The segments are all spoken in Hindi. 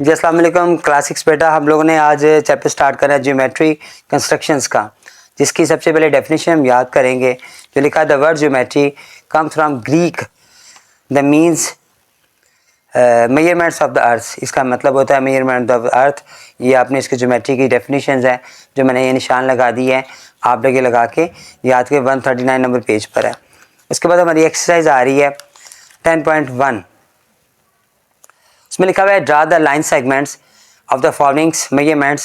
जी अस्सलाम वालेकुम क्लास 6 बेटा, हम लोगों ने आज चैप्टर स्टार्ट करा है ज्योमेट्री कंस्ट्रक्शंस का, जिसकी सबसे पहले डेफिनेशन हम याद करेंगे। जो लिखा है the word geometry comes from Greek, the means measurements of the earth. इसका मतलब होता है मेजरमेंट ऑफ द अर्थ। ये आपने इसके ज्योमेट्री की डेफिनेशंस है जो मैंने ये निशान लगा दी है, आप लोग ये लगा के याद के 139 नंबर पेज पर है। उसके बाद हमारी एक्सरसाइज आ रही है 10.1। इसमें लिखा हुआ है draw the line segments of the followings measurements.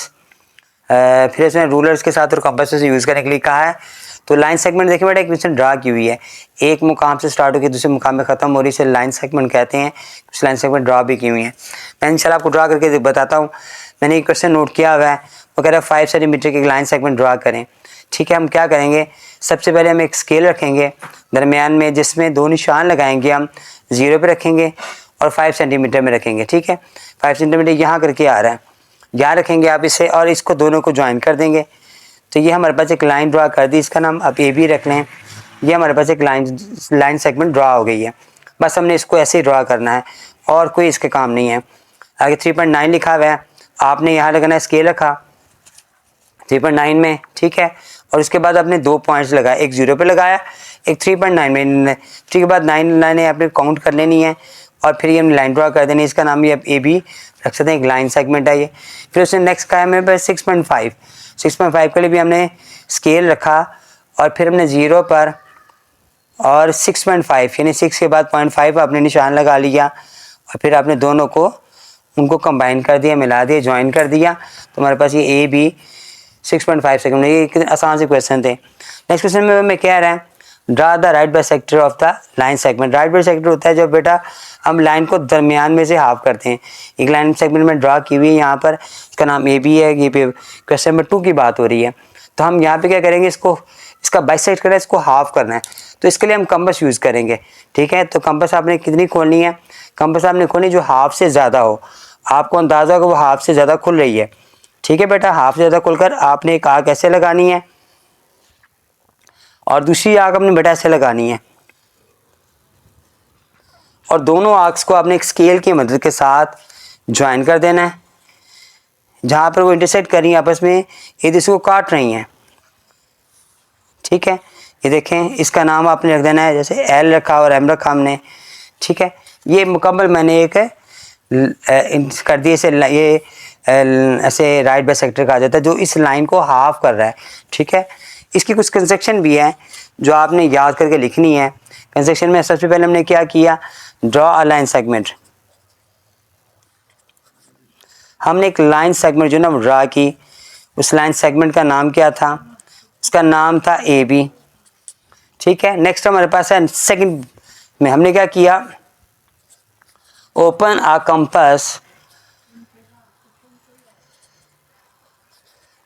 फिर इसमें रूलर्स के साथ और कंपास से यूज़ करने के लिए कहा है। तो लाइन सेगमेंट देखिए बेटा, एक इसमें ड्रा की हुई है, एक मुकाम से स्टार्ट होकर दूसरे मुकाम में ख़त्म हो रही, इसे लाइन सेगमेंट कहते हैं। कुछ लाइन सेगमेंट ड्रा भी की हुई हैं, मैं इंशाल्लाह आपको ड्रा करके बताता हूँ। मैंने एक क्वेश्चन नोट किया हुआ है, वो कह रहा है 5 सेंटीमीटर की लाइन सेगमेंट ड्रा करें। ठीक है, हम क्या करेंगे, सबसे पहले हम एक स्केल रखेंगे दरमियान में, जिसमें दो निशान लगाएंगे, हम 0 पे रखेंगे और 5 सेंटीमीटर में रखेंगे। ठीक है, 5 सेंटीमीटर यहाँ करके आ रहा है, यहाँ रखेंगे आप इसे, और इसको दोनों को ज्वाइन कर देंगे। तो ये हमारे पास एक लाइन ड्रा कर दी, इसका नाम आप ए भी रख लें। ये हमारे पास एक लाइन सेगमेंट ड्रा हो गई है। बस हमने इसको ऐसे ही ड्रा करना है और कोई इसके काम नहीं है। आगे 3.9 लिखा हुआ है, आपने यहाँ लगाना है, स्केल रखा 3.9 में। ठीक है, और उसके बाद आपने 2 पॉइंट्स लगाए, एक 0 पे लगाया, एक 3.9 में। ठीक है, बाद 9 लाइनें आपने काउंट कर लेनी है और फिर ये हमने लाइन ड्रा कर देनी है। इसका नाम ये आप ए भी रख सकते हैं, एक लाइन सेगमेंट है ये। फिर उसने नेक्स्ट कहा है मेरे पास 6.5 के लिए भी हमने स्केल रखा और फिर हमने 0 पर और 6.5 यानी 6 के बाद 0.5 आपने निशान लगा लिया और फिर आपने दोनों को उनको कंबाइन कर दिया, मिला दिया, ज्वाइन कर दिया। तो हमारे पास ये ए बी 6.5 सेकंड। ये कितने आसान से क्वेश्चन थे। नेक्स्ट क्वेश्चन में मैं कह रहा है draw the right bisector of the line segment. Right bisector होता है जब बेटा हम लाइन को दरमियान में से हाफ करते हैं। एक लाइन सेगमेंट में ड्रा की हुई है यहाँ पर, इसका नाम ए बी है। ये पे क्वेश्चन नंबर 2 की बात हो रही है। तो हम यहाँ पे क्या करेंगे, इसको इसका बाइसेक्ट करना है, इसको हाफ करना है। तो इसके लिए हम कंपास यूज़ करेंगे। ठीक है, तो कंपास आपने कितनी खोलनी है, कंपास आपने खोलनी जो हाफ से ज़्यादा हो, आपको अंदाज़ा होगा वो हाफ से ज़्यादा खुल रही है। ठीक है बेटा, हाफ से ज़्यादा खुलकर आपने एक आग ऐसे लगानी है और दूसरी आग अपने बेटा ऐसे लगानी है, और दोनों आर्क्स को आपने एक स्केल की मदद के साथ ज्वाइन कर देना है। जहाँ पर वो इंटरसेक्ट कर रही हैं आपस में, ये दूसरे को काट रही हैं। ठीक है, ये देखें, इसका नाम आपने रख देना है, जैसे एल रखा और एम रखा हमने। ठीक है, ये मुकम्मल मैंने एक कर दिए इसे, ये ऐसे राइट बाइसेक्टर कहा जाता है जो इस लाइन को हाफ कर रहा है। ठीक है, इसकी कुछ कंस्ट्रक्शन भी है जो आपने याद करके लिखनी है। कंस्ट्रक्शन में सबसे पहले हमने क्या किया, ड्रॉ अ लाइन सेगमेंट। हमने एक लाइन सेगमेंट जो ना ड्रा की, उस लाइन सेगमेंट का नाम क्या था, उसका नाम था ए बी। ठीक है, नेक्स्ट हमारे पास है सेकंड में हमने क्या किया, ओपन अ कंपास।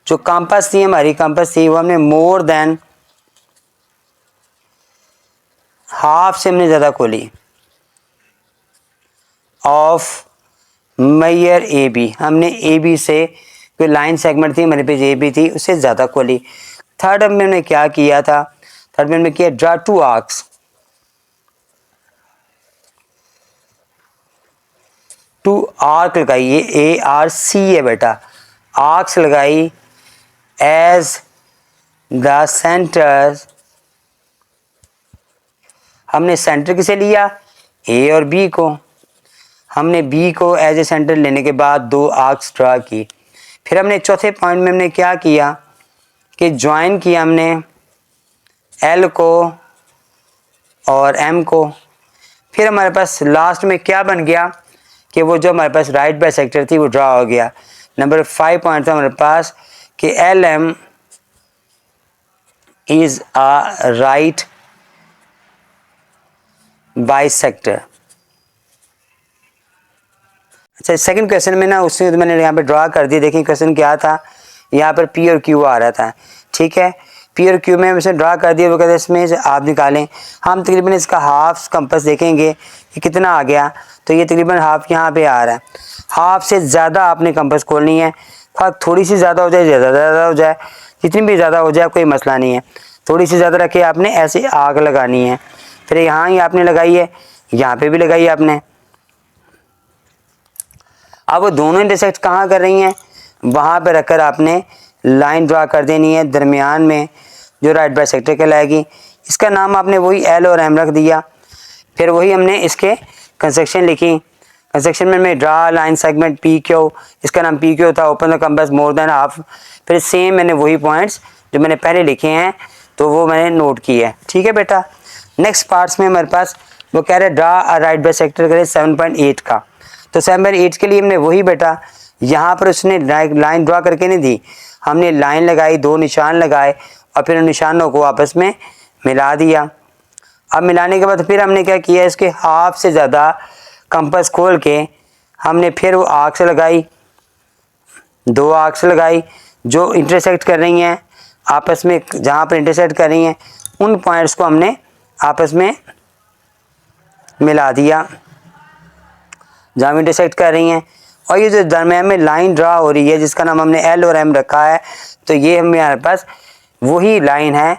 जो कंपास थी हमारी, कंपास थी वो हमने मोर देन हाफ से हमने ज़्यादा खोली ऑफ मेजर ए बी। हमने ए बी से कोई लाइन सेगमेंट थी हमारे पास, ए बी थी, उससे ज़्यादा खोली। थर्ड में हमने क्या किया था, थर्ड में हमने किया ड्रा 2 आर्क्स। 2 आर्क लगाई, ये ARC है बेटा, आर्क्स लगाई एज द सेंटर। हमने सेंटर किसे लिया, ए और बी को। हमने बी को एज ए सेंटर लेने के बाद 2 आर्क्स ड्रा की। फिर हमने चौथे पॉइंट में हमने क्या किया कि ज्वाइन किया हमने एल को और एम को। फिर हमारे पास लास्ट में क्या बन गया कि वो जो हमारे पास राइट बाइसेक्टर थी वो ड्रा हो गया। नंबर 5 पॉइंट था हमारे पास कि L M is a right bisector. अच्छा, सेकंड क्वेश्चन में ना उसने तो मैंने यहाँ पे ड्रा कर दिया। देखिए क्वेश्चन क्या था, यहाँ पर पी और क्यू आ रहा था। ठीक है, पी और क्यू में हम इसे ड्रा कर दिया, वो कहते हैं इसमें आप निकालें। हम तकरीबन इसका हाफ कंपास देखेंगे कि कितना आ गया, तो ये तकरीबन हाफ यहाँ पे आ रहा है। हाफ से ज़्यादा आपने कंपास खोलनी है, थोड़ी सी ज़्यादा हो जाए, ज़्यादा हो जाए, जितनी भी ज़्यादा हो जाए कोई मसला नहीं है। थोड़ी सी ज़्यादा रखे आपने ऐसे आग लगानी है। फिर यहाँ ही आपने लगाई है, यहाँ पे भी लगाई है आपने। अब वो दोनों इंटरसेक्ट कहाँ कर रही हैं, वहाँ पर रखकर आपने लाइन ड्रा कर देनी है दरमियान में, जो राइट बाइसेक्टर कहलाएगी। इसका नाम आपने वही एल और एम रख दिया। फिर वही हमने इसके कंस्ट्रक्शन लिखी। कंस्ट्रक्शन में मैं draw line segment P Q, इसका नाम पी क्यू था, open the compass more than half. फिर सेम मैंने वही पॉइंट्स जो मैंने पहले लिखे हैं तो वो मैंने नोट किया है। ठीक है बेटा। नेक्स्ट पार्ट्स में हमारे पास वो कह रहे ड्रा अ राइट बाइसेक्टर करें 7.8 का। तो 7.8 के लिए हमने वही बेटा यहाँ पर उसने लाइन ड्रा करके नहीं दी, हमने लाइन लगाई, दो निशान लगाए और फिर उन निशानों को आपस में मिला दिया। अब मिलाने के बाद फिर हमने क्या किया, इसके हाफ से ज़्यादा कंपास खोल के हमने फिर वो आर्क्स लगाई, दो आर्क्स लगाई जो इंटरसेक्ट कर रही हैं आपस में, जहाँ पर इंटरसेक्ट कर रही हैं उन पॉइंट्स को हमने आपस में मिला दिया जहाँ इंटरसेक्ट कर रही हैं। और ये जो दरम्यान में लाइन ड्रा हो रही है जिसका नाम हमने एल और एम रखा है, तो ये हमारे पास वही लाइन है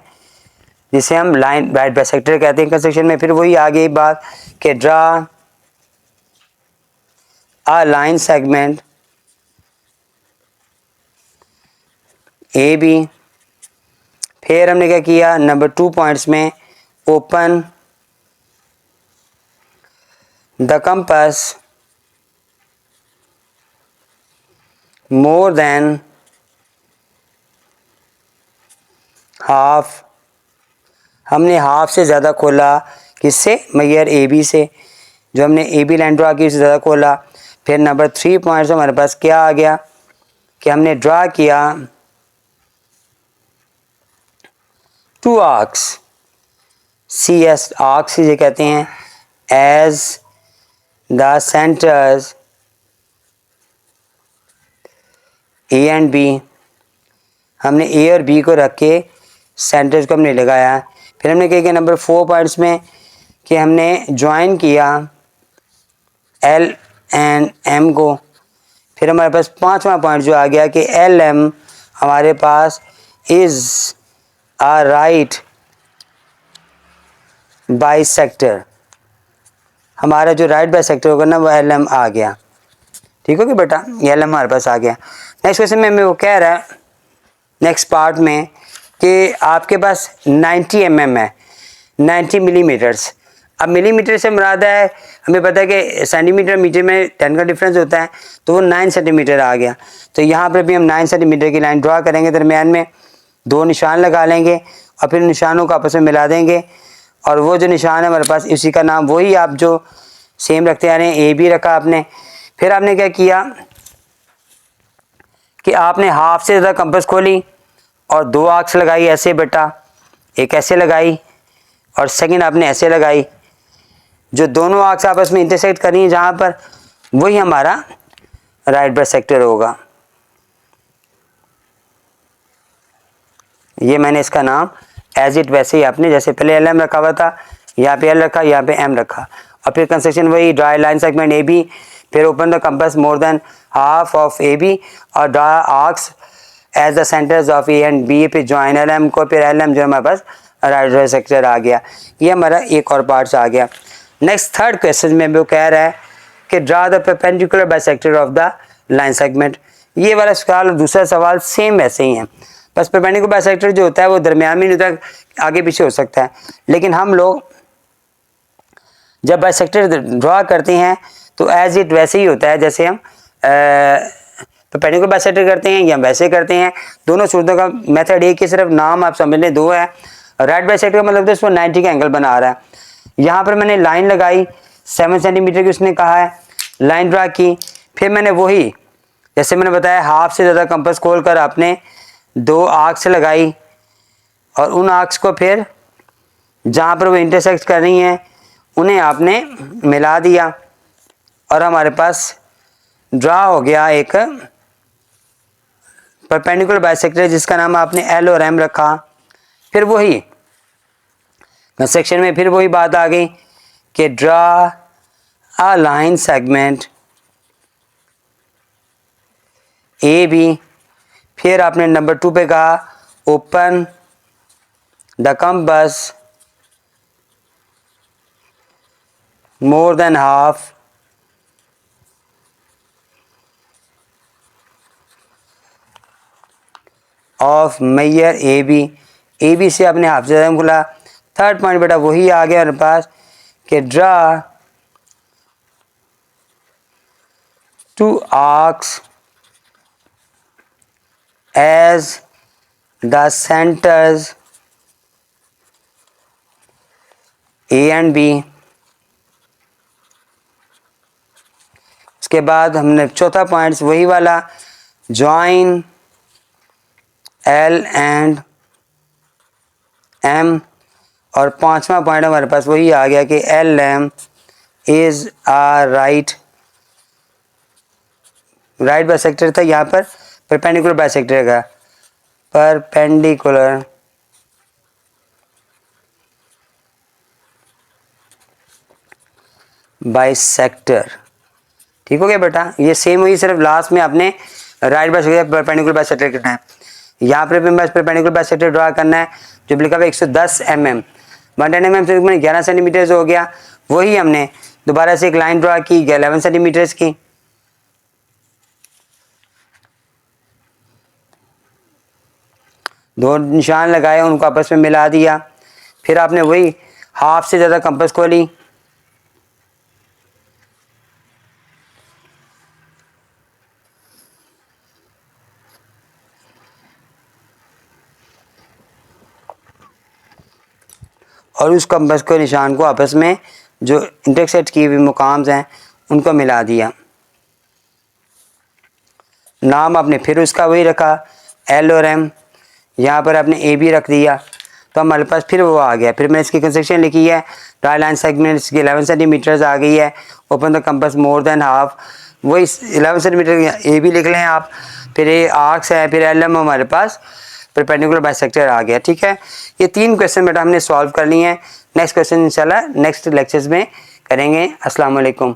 जिसे हम लाइन राइट बाइसेक्टर कहते हैं कंस्ट्रक्शन में। फिर वही आगे बात कि draw a line segment A B. फिर हमने क्या किया, नंबर 2 पॉइंट्स में open the compass more than half. हमने हाफ से ज़्यादा खोला, किससे, मैयर ए बी से, जो हमने ए बी लाइन ड्रा की उससे ज़्यादा खोला। फिर नंबर 3 पॉइंट्स हमारे पास क्या आ गया कि हमने ड्रा किया 2 आर्क्स, सी एस आर्क्स ये कहते हैं, as the centres A and B. हमने ए और बी को रख के सेंटर्स को हमने लगाया। फिर हमने क्या किया नंबर 4 पॉइंट्स में कि हमने ज्वाइन किया एल एंड एम को। फिर हमारे पास 5वां पॉइंट जो आ गया कि एल एम हमारे पास इज़ अ राइट बाइसेक्टर, हमारा जो राइट बाइसेक्टर होगा ना वो एल एम आ गया। ठीक हो गया बेटा, ये एल एम हमारे पास आ गया। नेक्स्ट क्वेश्चन में वो कह रहा है नेक्स्ट पार्ट में कि आपके पास 90 mm है, 90 मिलीमीटर्स। अब मिलीमीटर से मुराद है, हमें पता है कि सेंटीमीटर मीटर में 10 का डिफरेंस होता है, तो वो 9 सेंटीमीटर आ गया। तो यहाँ पर भी हम 9 सेंटीमीटर की लाइन ड्रा करेंगे, दरमियान में दो निशान लगा लेंगे और फिर निशानों को आपस में मिला देंगे। और वो जो निशान है हमारे पास उसी का नाम वही आप जो सेम रखते आ रहे हैं, ए बी रखा आपने। फिर आपने क्या किया कि आपने हाफ से ज़्यादा कंपास खोली और 2 आर्क्स लगाई ऐसे बेटा, एक ऐसे लगाई और सेकंड आपने ऐसे लगाई, जो दोनों आर्क्स आपस में इंटरसेक्ट कर रही हैं जहाँ पर, वही हमारा राइट बाइसेक्टर होगा। ये मैंने इसका नाम एज इट वैसे ही आपने जैसे पहले एल एम रखा हुआ था, यहाँ पे एल रखा, यहाँ पे एम रखा। और फिर कंस्ट्रक्शन वही draw line segment A B, फिर open the compass more than half of A B और draw arcs as the centres of A and B. पे ज्वाइन एल एम को, फिर एल एम जो हमारे पास राइट बाइसेक्टर आ गया। ये हमारा एक और पार्ट्स आ गया। नेक्स्ट थर्ड क्वेश्चन में वो कह रहा है कि draw the perpendicular bisector of the line segment. ये वाला सवाल और दूसरा सवाल सेम वैसे ही है, बस परपेंडिकुलर बाइसेक्टर जो होता है वो दरमियान में नहीं होता, आगे पीछे हो सकता है। लेकिन हम लोग जब बाइसेक्टर ड्रा करते हैं तो एज इट वैसे ही होता है जैसे हम परपेंडिकुलर बाइसेक्टर करते हैं या वैसे करते हैं। दोनों सूरतों का मेथड एक ही, सिर्फ नाम आप समझ लें, दो है। राइट बाइसेक्टर का मतलब उसको 90 का एंगल बना रहा है। यहाँ पर मैंने लाइन लगाई 7 सेंटीमीटर की, उसने कहा है लाइन ड्रा की। फिर मैंने वही जैसे मैंने बताया हाफ से ज़्यादा कंपास खोल कर आपने 2 आर्क्स लगाई और उन आर्क्स को फिर जहाँ पर वो इंटरसेक्ट कर रही हैं उन्हें आपने मिला दिया और हमारे पास ड्रा हो गया एक परपेंडिकुलर बाइसेक्टर जिसका नाम आपने एल और एम रखा। फिर वही सेक्शन में फिर वही बात आ गई कि draw a line segment A B. फिर आपने नंबर 2 पे कहा open the compass more than half of मैयर ए बी से आपने हाफिज आजम खुला। थर्ड पॉइंट बेटा वही आ गया मेरे पास कि draw two arcs as the centers A and B। उसके बाद हमने चौथा पॉइंट वही वाला join L and M, और पांचवा पॉइंट हमारे पास वही आ गया कि L M is a right bisector था, यहाँ पर परपेंडिकुलर बाइसेक्टर का परपेंडिकुलर बाइसेक्टर। ठीक हो गया बेटा, ये सेम हुई, सिर्फ लास्ट में आपने राइट बाइसेक्टर परपेंडिकुलर बाइसेक्टर करना है। यहाँ पर भी बस परपेंडिकुलर बाइसेक्टर ड्रा करना है जो लिखा हुआ 110 mm 110 mm से 11 सेंटीमीटर हो गया। वही हमने दोबारा से एक लाइन ड्रा की 11 सेंटीमीटर की। दो निशान लगाए, उनको आपस में मिला दिया। फिर आपने वही हाफ से ज़्यादा कंपास को ली, और उस कंपास को निशान को आपस में जो इंटरसेक्ट किए हुए मुकाम्स हैं उनको मिला दिया। नाम आपने फिर उसका वही रखा एल और एम, यहाँ पर आपने ए बी रख दिया, तो हमारे पास फिर वो आ गया। फिर मैंने इसकी कंस्ट्रक्शन लिखी है, ट्राई लाइन सेगमेंट इसकी 11 सेंटीमीटर्स आ गई है, open the compass more than half, वही 11 सेंटीमीटर ए बी लिख लें आप। फिर ये आर्क्स है, फिर एल एम हमारे पास परपेंडिकुलर बाइसेक्टर आ गया। ठीक है, ये 3 क्वेश्चन बेटा हमने सॉल्व कर लिए हैं। नेक्स्ट क्वेश्चन इंशाल्लाह नेक्स्ट लेक्चर्स में करेंगे। अस्सलाम वालेकुम।